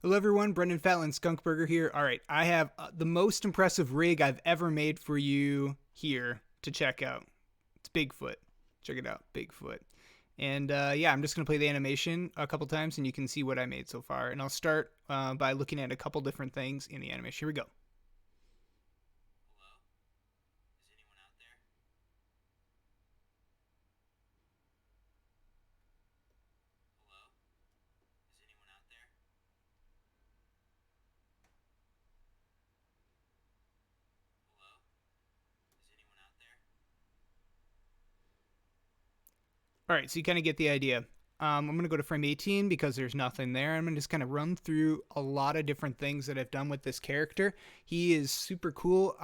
Hello everyone, Brendan Fatlin, SkunkBurger here. All right, I have the most impressive rig I've ever made for you here to check out. It's Bigfoot. Check it out, Bigfoot. And yeah, I'm just going to play the animation a couple times and you can see what I made so far. And I'll start by looking at a couple different things in the animation. Here we go. All right, so you kind of get the idea. I'm going to go to frame 18 because there's nothing there. I'm going to just kind of run through a lot of different things that I've done with this character. He is super cool.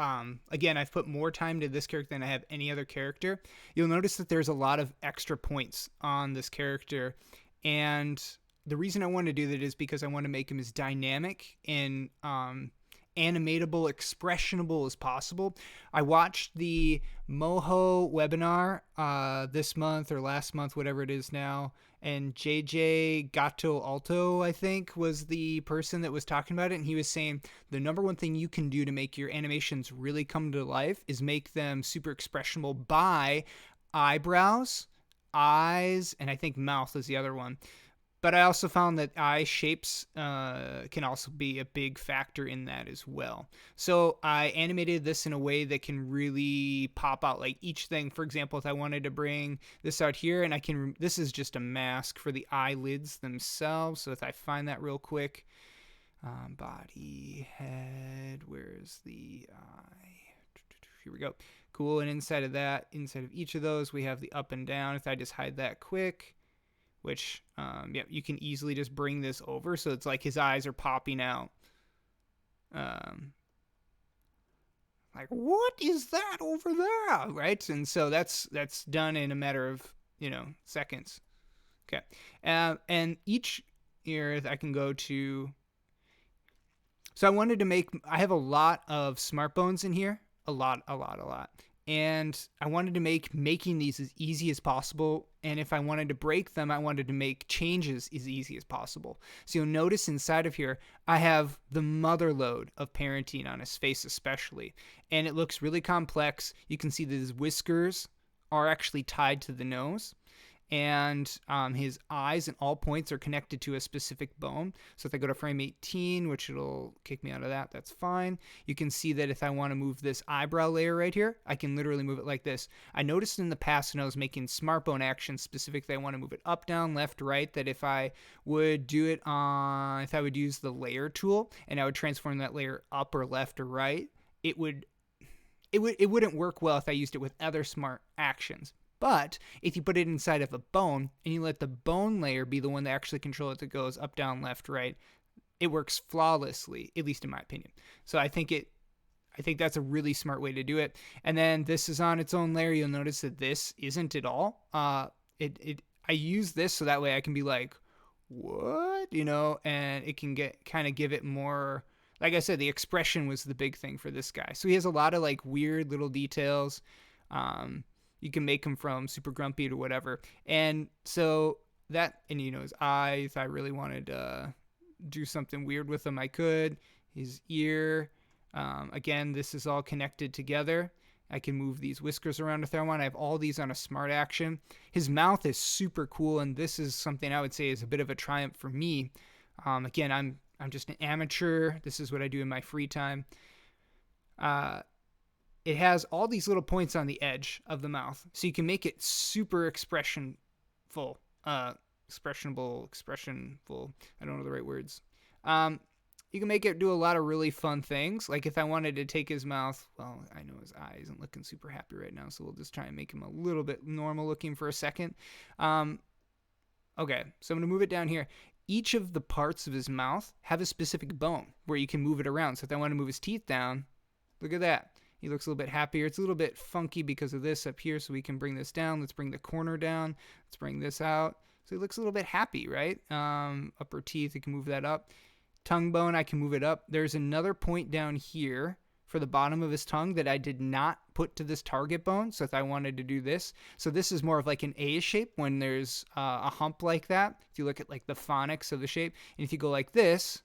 Again, I've put more time to this character than I have any other character. You'll notice that there's a lot of extra points on this character. And the reason I want to do that is because I want to make him as dynamic and animatable, expressionable as possible. I watched the Moho webinar this month or last month, whatever it is now, and JJ Gatto Alto, I think, was the person that was talking about it, and he was saying the number one thing you can do to make your animations really come to life is make them super expressionable by eyebrows, eyes, and I think mouth is the other one. But I also found that eye shapes can also be a big factor in that as well. So I animated this in a way that can really pop out like each thing. For example, if I wanted to bring this out here, and this is just a mask for the eyelids themselves. So if I find that real quick, body, head, where's the eye? Here we go. Cool, and inside of that, inside of each of those, we have the up and down. If I just hide that quick, which, yeah, you can easily just bring this over. So it's like his eyes are popping out. Like, what is that over there? Right? And so that's done in a matter of, seconds. Okay. And each here I can go to. So I have a lot of smart bones in here. A lot. And I wanted to make making these as easy as possible. And if I wanted to break them, I wanted to make changes as easy as possible. So you'll notice inside of here, I have the mother lode of parenting on his face especially. And it looks really complex. You can see that his whiskers are actually tied to the nose. And his eyes and all points are connected to a specific bone. So if I go to frame 18, which it'll kick me out of that, that's fine. You can see that if I want to move this eyebrow layer right here, I can literally move it like this. I noticed in the past when I was making smart bone actions specifically, I want to move it up, down, left, right, that if I would do it if I would use the layer tool and I would transform that layer up or left or right, it wouldn't work well if I used it with other smart actions. But if you put it inside of a bone and you let the bone layer be the one that actually controls it that goes up, down, left, right, it works flawlessly, at least in my opinion. So I think that's a really smart way to do it. And then this is on its own layer. You'll notice that this isn't at all. I use this so that way I can be like, what? And it can give it more. Like I said, the expression was the big thing for this guy. So he has a lot of like weird little details. You can make him from super grumpy to whatever. And so that, and his eyes, if I really wanted to do something weird with him, I could. His ear, again, this is all connected together. I can move these whiskers around if I want. I have all these on a smart action. His mouth is super cool, and this is something I would say is a bit of a triumph for me. Again, I'm just an amateur. This is what I do in my free time. It has all these little points on the edge of the mouth. So you can make it super expressionful. Expressionful. I don't know the right words. You can make it do a lot of really fun things. Like if I wanted to take his mouth, well, I know his eye isn't looking super happy right now, so we'll just try and make him a little bit normal looking for a second. Okay, so I'm going to move it down here. Each of the parts of his mouth have a specific bone where you can move it around. So if I want to move his teeth down, look at that. He looks a little bit happier. It's a little bit funky because of this up here, so we can bring this down. Let's bring the corner down. Let's bring this out. So he looks a little bit happy, right? Upper teeth, we can move that up. Tongue bone, I can move it up. There's another point down here for the bottom of his tongue that I did not put to this target bone. So if I wanted to do this, so this is more of like an A shape when there's a hump like that. If you look at like the phonics of the shape, and if you go like this,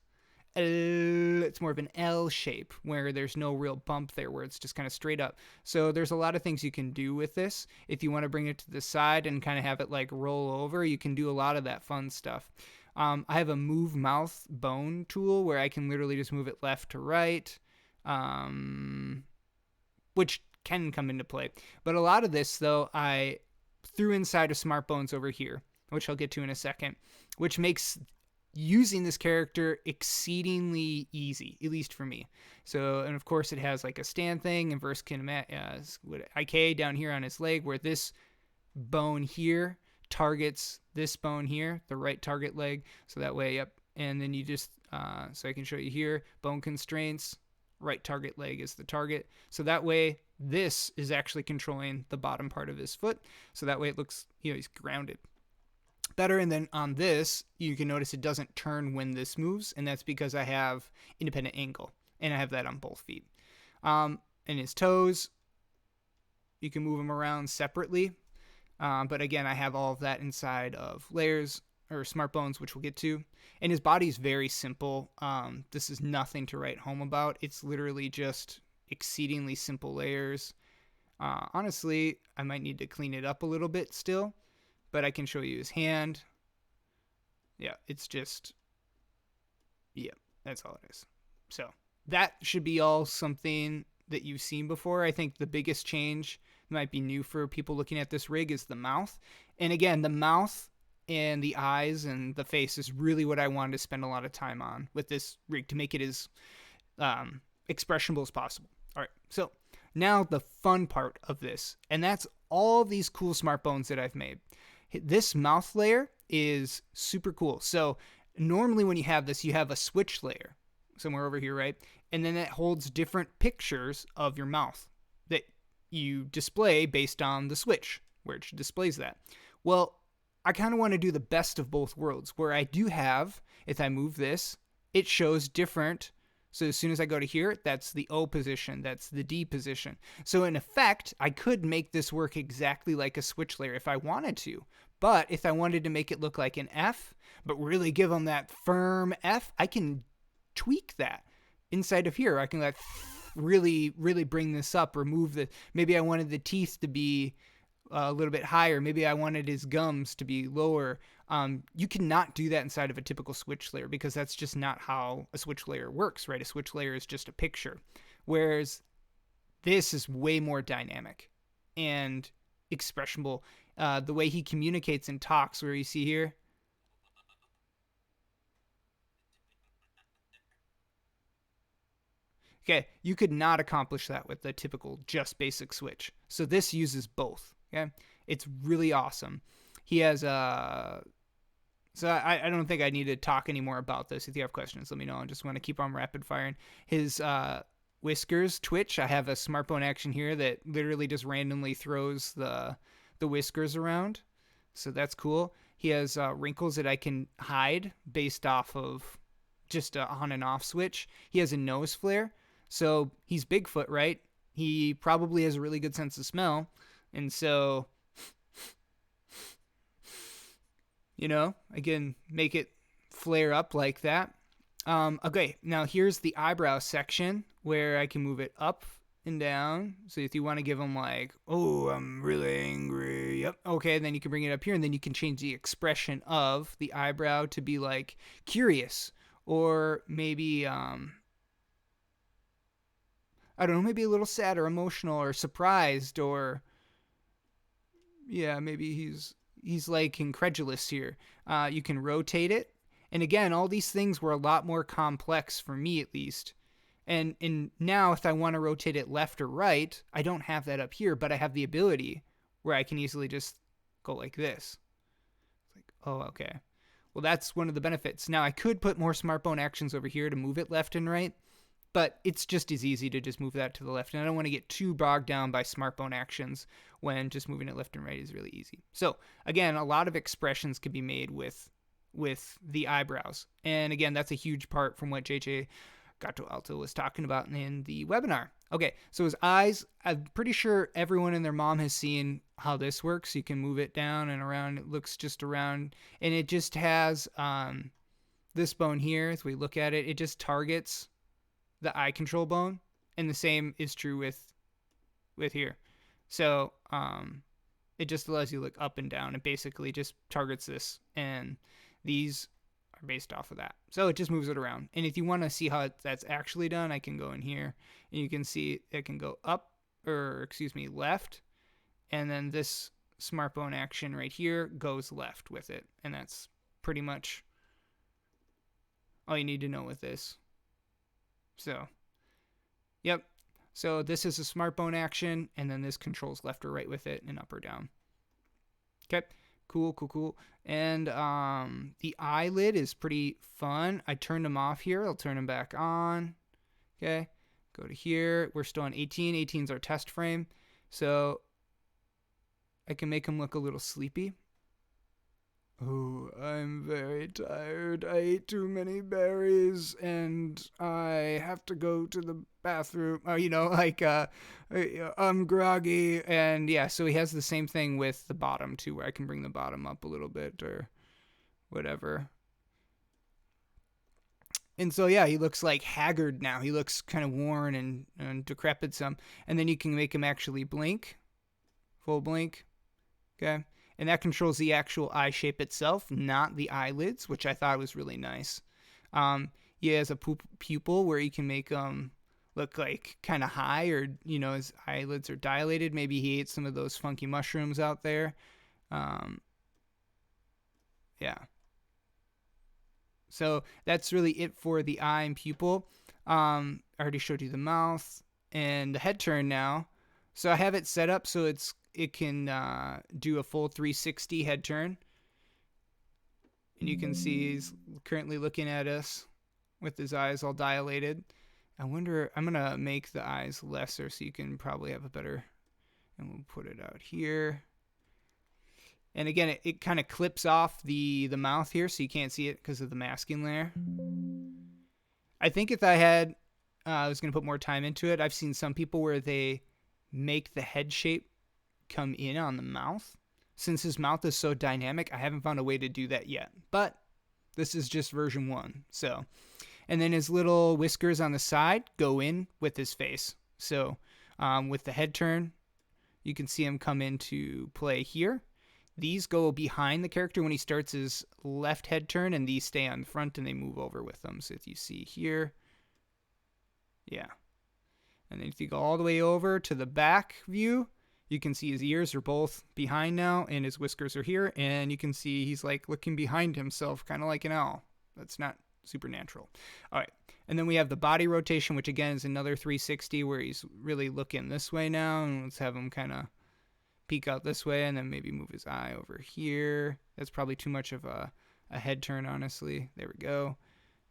it's more of an L shape where there's no real bump there, where it's just kind of straight up. So there's a lot of things you can do with this. If you want to bring it to the side and kind of have it like roll over, you can do a lot of that fun stuff. I have a move mouth bone tool where I can literally just move it left to right, which can come into play. But a lot of this, though, I threw inside of Smart Bones over here, which I'll get to in a second, which makes using this character exceedingly easy, at least for me. So, and of course, it has like a stand thing, inverse IK down here on his leg, where this bone here targets this bone here, the right target leg. So that way, yep. And then you just, so I can show you here, bone constraints, right target leg is the target. So that way, this is actually controlling the bottom part of his foot. So that way it looks, he's grounded better. And then on this, you can notice it doesn't turn when this moves, and that's because I have independent angle, and I have that on both feet. And his toes, you can move them around separately, but again, I have all of that inside of layers or Smart Bones, which we'll get to. And his body is very simple. This is nothing to write home about. It's literally just exceedingly simple layers. Honestly, I might need to clean it up a little bit still, but I can show you his hand. Yeah, it's just, yeah, that's all it is. So that should be all something that you've seen before. I think the biggest change might be new for people looking at this rig is the mouth. And again, the mouth and the eyes and the face is really what I wanted to spend a lot of time on with this rig to make it as expressionable as possible. All right, so now the fun part of this, and that's all these cool Smart Bones that I've made. This mouth layer is super cool. So normally when you have this, you have a switch layer somewhere over here, right? And then it holds different pictures of your mouth that you display based on the switch, where it displays that. Well, I kind of want to do the best of both worlds, where I do have, if I move this, it shows different. So as soon as I go to here, that's the O position, that's the D position. So in effect, I could make this work exactly like a switch layer if I wanted to. But if I wanted to make it look like an F, but really give them that firm F, I can tweak that inside of here. I can like really, really bring this up, remove the, maybe I wanted the teeth to be a little bit higher. Maybe I wanted his gums to be lower. You cannot do that inside of a typical switch layer because that's just not how a switch layer works, right? A switch layer is just a picture. Whereas this is way more dynamic and expressionable. The way he communicates and talks, where you see here, okay, you could not accomplish that with the typical just basic switch. So this uses both. Okay, it's really awesome. He has so I don't think I need to talk anymore about this. If you have questions, let me know. I just want to keep on rapid firing. His whiskers twitch. I have a Smart Bone action here that literally just randomly throws the whiskers around. So that's cool. He has wrinkles that I can hide based off of just a on and off switch. He has a nose flare. So he's Bigfoot, right? He probably has a really good sense of smell. And so, I can make it flare up like that. Okay, now here's the eyebrow section where I can move it up and down. So if you want to give them like, oh, I'm really angry. Yep. Okay, then you can bring it up here, and then you can change the expression of the eyebrow to be like curious, or maybe I don't know, maybe a little sad or emotional or surprised, or yeah, maybe he's like incredulous here. You can rotate it. And again, all these things were a lot more complex for me, at least. And now if I want to rotate it left or right, I don't have that up here, but I have the ability where I can easily just go like this. It's like, oh, okay. Well, that's one of the benefits. Now, I could put more Smart Bone actions over here to move it left and right, but it's just as easy to just move that to the left. And I don't want to get too bogged down by Smart Bone actions when just moving it left and right is really easy. So, again, a lot of expressions can be made with the eyebrows. And again, that's a huge part from what JJ Gato Alto was talking about in the webinar. Okay, so his eyes, I'm pretty sure everyone and their mom has seen how this works. You can move it down and around. It looks just around, and it just has this bone here, as we look at it, it just targets the eye control bone, and the same is true with here. So it just allows you to look up and down. It basically just targets this, and these are based off of that. So it just moves it around. And if you want to see how that's actually done, I can go in here, and you can see it can go up, or excuse me, left, and then this smart bone action right here goes left with it, and that's pretty much all you need to know with this. So, yep. So this is a smart bone action, and then this controls left or right with it, and up or down. Okay, cool. And the eyelid is pretty fun. I turned them off here. I'll turn them back on. Okay, go to here. We're still on 18. 18 is our test frame. So I can make them look a little sleepy. Oh, I'm very tired. I ate too many berries, and I have to go to the bathroom. I'm groggy. And yeah, so he has the same thing with the bottom too, where I can bring the bottom up a little bit or whatever. And so yeah, he looks like haggard now. He looks kind of worn and decrepit some. And then you can make him actually blink, full blink. Okay. And that controls the actual eye shape itself, not the eyelids, which I thought was really nice. He has a pupil where you can make them look like kind of high, or, his eyelids are dilated. Maybe he ate some of those funky mushrooms out there. Yeah. So that's really it for the eye and pupil. I already showed you the mouth and the head turn now. So I have it set up so it can do a full 360 head turn. And you can see he's currently looking at us with his eyes all dilated. I'm going to make the eyes lesser so you can probably have a better, and we'll put it out here. And again, it kind of clips off the mouth here, so you can't see it because of the masking layer. I think if I was going to put more time into it, I've seen some people where they make the head shape come in on the mouth. Since his mouth is so dynamic, I haven't found a way to do that yet. But this is just version 1. So, and then his little whiskers on the side go in with his face. So with the head turn, you can see him come into play here. These go behind the character when he starts his left head turn, and these stay on front and they move over with them. So if you see here, yeah. And then if you go all the way over to the back view, you can see his ears are both behind now, and his whiskers are here, and you can see he's like looking behind himself, kind of like an owl. That's not supernatural. All right, and then we have the body rotation, which again is another 360 where he's really looking this way now, and let's have him kind of peek out this way, and then maybe move his eye over here. That's probably too much of a head turn, honestly. There we go.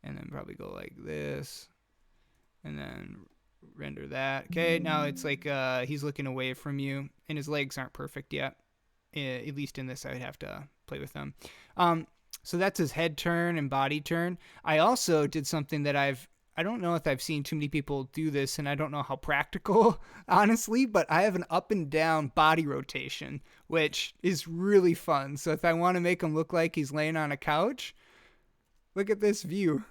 And then probably go like this, and then render that. Okay, now it's like he's looking away from you, and his legs aren't perfect yet. At least in this, I would have to play with them. So that's his head turn and body turn. I also did something that I don't know if I've seen too many people do this, and I don't know how practical, honestly, but I have an up and down body rotation, which is really fun. So if I want to make him look like he's laying on a couch, look at this view.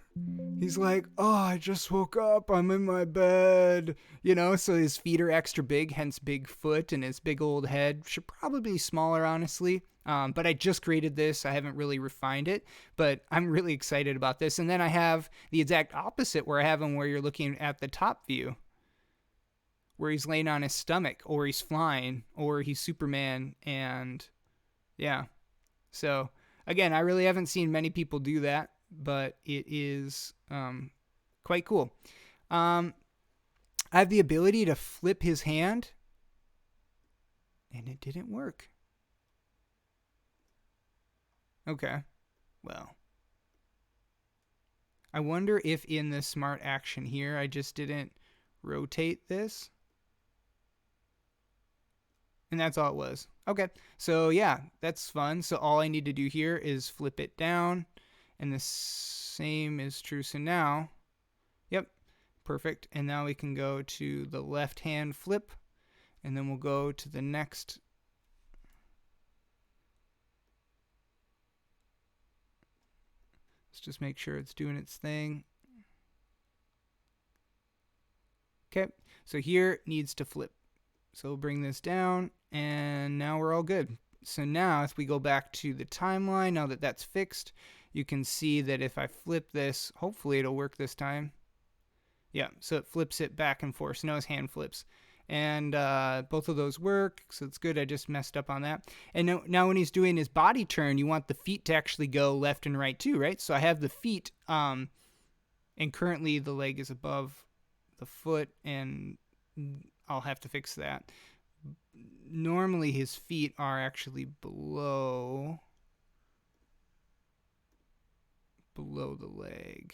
He's like, oh, I just woke up. I'm in my bed. So his feet are extra big, hence Bigfoot, and his big old head should probably be smaller, honestly. But I just created this. I haven't really refined it, but I'm really excited about this. And then I have the exact opposite where I have him where you're looking at the top view, where he's laying on his stomach, or he's flying, or he's Superman. And yeah. So again, I really haven't seen many people do that, but it is quite cool. I have the ability to flip his hand, and it didn't work. Okay, well, I wonder if in the smart action here, I just didn't rotate this. And that's all it was. Okay, so yeah, that's fun. So all I need to do here is flip it down. And the same is true. So now, yep, perfect. And now we can go to the left hand flip, and then we'll go to the next. Let's just make sure it's doing its thing. Okay, so here it needs to flip. So we'll bring this down, and now we're all good. So now if we go back to the timeline, now that that's fixed, you can see that if I flip this, hopefully it'll work this time. Yeah, so it flips it back and forth. So now his hand flips. And both of those work, so it's good. I just messed up on that. And now when he's doing his body turn, you want the feet to actually go left and right too, right? So I have the feet, and currently the leg is above the foot, and I'll have to fix that. Normally his feet are actually below the leg.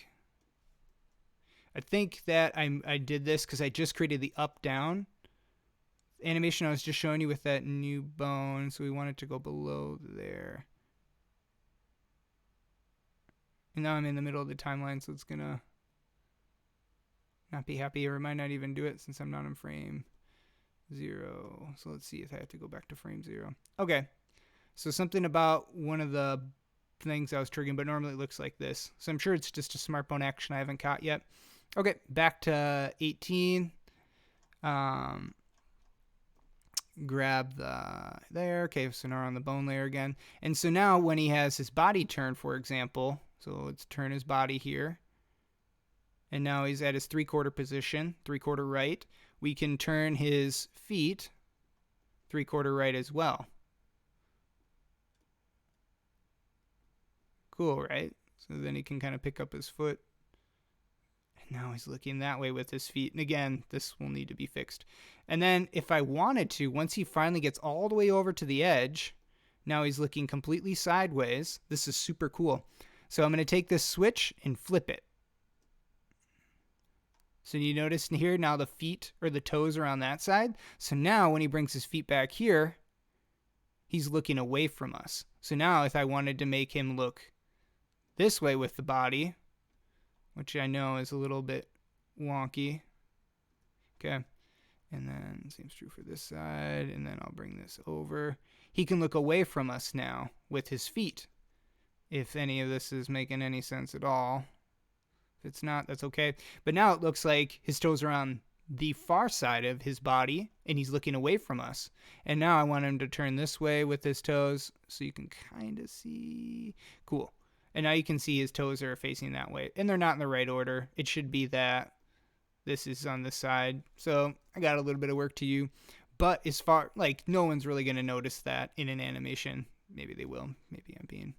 I think that I did this because I just created the up-down animation I was just showing you with that new bone, so we want it to go below there. And now I'm in the middle of the timeline, so it's gonna not be happy, or it might not even do it since I'm not in frame 0. So let's see if I have to go back to frame 0. Okay, so something about one of the things I was triggering, but normally it looks like this. So I'm sure it's just a smart bone action I haven't caught yet. Okay, back to 18. Grab there. Okay, so now we're on the bone layer again. And so now when he has his body turn, for example, so let's turn his body here. And now he's at his 3/4 position, 3/4 right. We can turn his feet 3/4 right as well. Cool, right? So then he can kind of pick up his foot. And now he's looking that way with his feet. And again, this will need to be fixed. And then if I wanted to, once he finally gets all the way over to the edge, now he's looking completely sideways. This is super cool. So I'm going to take this switch and flip it. So you notice in here now the feet or the toes are on that side. So now when he brings his feet back here, he's looking away from us. So now if I wanted to make him look this way with the body, which I know is a little bit wonky. Okay. And then same is true for this side. And then I'll bring this over. He can look away from us now with his feet, if any of this is making any sense at all. If it's not, that's okay. But now it looks like his toes are on the far side of his body, and he's looking away from us. And now I want him to turn this way with his toes, so you can kind of see. Cool. And now you can see his toes are facing that way. And they're not in the right order. It should be that this is on this side. So I got a little bit of work to do. But as far, like, no one's really going to notice that in an animation. Maybe they will. Maybe I'm being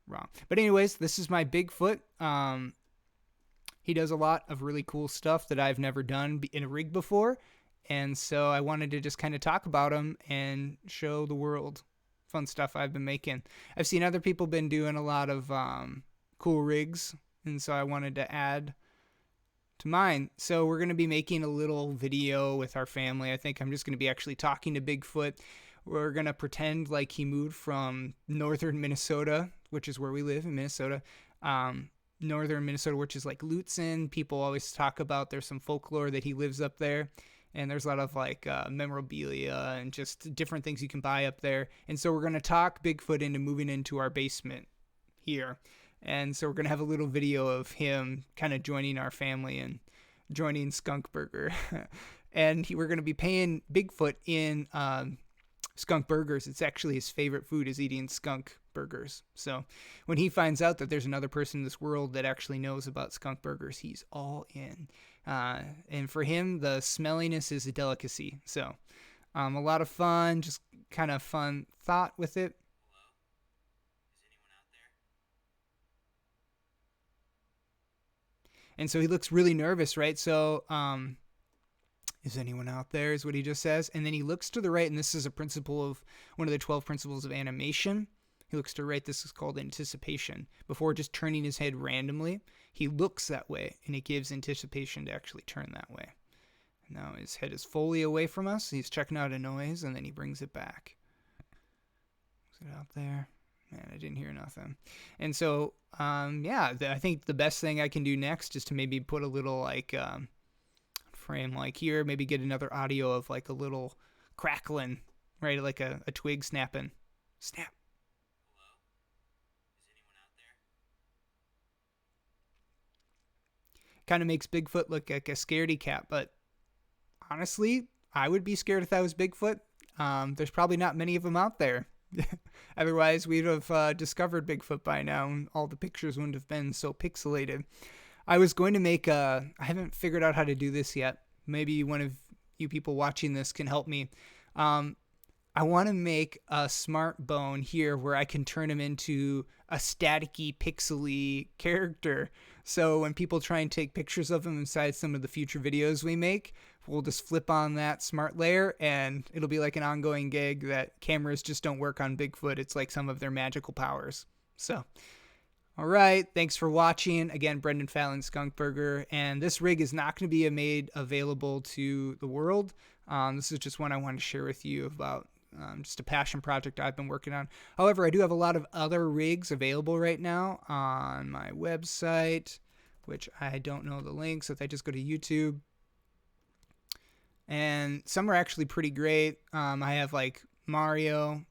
wrong. But anyways, this is my Bigfoot. He does a lot of really cool stuff that I've never done in a rig before. And so I wanted to just kind of talk about him and show the world fun stuff I've been making. I've seen other people been doing a lot of cool rigs, and so I wanted to add to mine. So we're going to be making a little video with our family. I think I'm just going to be actually talking to Bigfoot. We're going to pretend like he moved from northern Minnesota, which is where we live in Minnesota, northern Minnesota, which is like Lutsen. People always talk about there's some folklore that he lives up there. And there's a lot of like memorabilia and just different things you can buy up there. And so we're going to talk Bigfoot into moving into our basement here. And so we're going to have a little video of him kind of joining our family and joining SkunkBurger. And we're going to be paying Bigfoot in Skunk Burgers. It's actually his favorite food is eating skunk burgers. So when he finds out that there's another person in this world that actually knows about skunk burgers, he's all in. And for him, the smelliness is a delicacy. So a lot of fun, just kind of fun thought with it. Hello? Is anyone out there? And so he looks really nervous, right? So is anyone out there is what he just says. And then he looks to the right, and this is a principle of one of the 12 principles of animation. He looks to the right. This is called anticipation. Before just turning his head randomly, he looks that way, and it gives anticipation to actually turn that way. Now his head is fully away from us. He's checking out a noise, and then he brings it back. Is it out there? Man, I didn't hear nothing. And so, yeah, I think the best thing I can do next is to maybe put a little, like, frame like here, maybe get another audio of, like, a little crackling, right, like a twig snapping. Snap. Hello? Is anyone out there? kind of makes Bigfoot look like a scaredy cat, but honestly, I would be scared if I was Bigfoot. There's probably not many of them out there. Otherwise, we'd have discovered Bigfoot by now, and all the pictures wouldn't have been so pixelated. I was going to make I haven't figured out how to do this yet. Maybe one of you people watching this can help me. I want to make a smart bone here where I can turn him into a staticky, pixely character. So when people try and take pictures of him inside some of the future videos we make, we'll just flip on that smart layer and it'll be like an ongoing gag that cameras just don't work on Bigfoot. It's like some of their magical powers. So, all right. Thanks for watching. Again, Brendan Fallon, SkunkBurger. And this rig is not going to be made available to the world. This is just one I want to share with you about just a passion project I've been working on. However, I do have a lot of other rigs available right now on my website, which I don't know the links. If I just go to YouTube, and some are actually pretty great. I have like Mario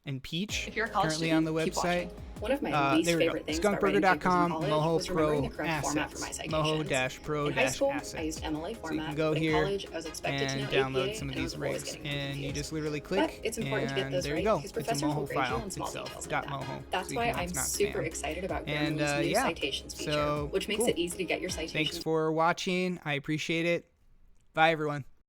and Peach If you're a college currently student, on the keep website. watching. One of my least There we go. favorite things about writing papers in SkunkBurger.com, college Moho was remembering Pro the correct format for my Assets. citations. Moho-Pro In high school, Assets. I used MLA So you format, can go but in here college, I was expected to know and APA, download some of and I these was always rigs, getting and you confused. just literally But click, it's important to get and those there right you go. because It's a professors will Moho grade you file on small itself. details like that. .moho. That's so why you know I'm it's not super spam. excited about And Grammarly's new yeah, citations feature, so which makes cool. it easy to get your citations. Thanks for watching. I appreciate it. Bye, everyone.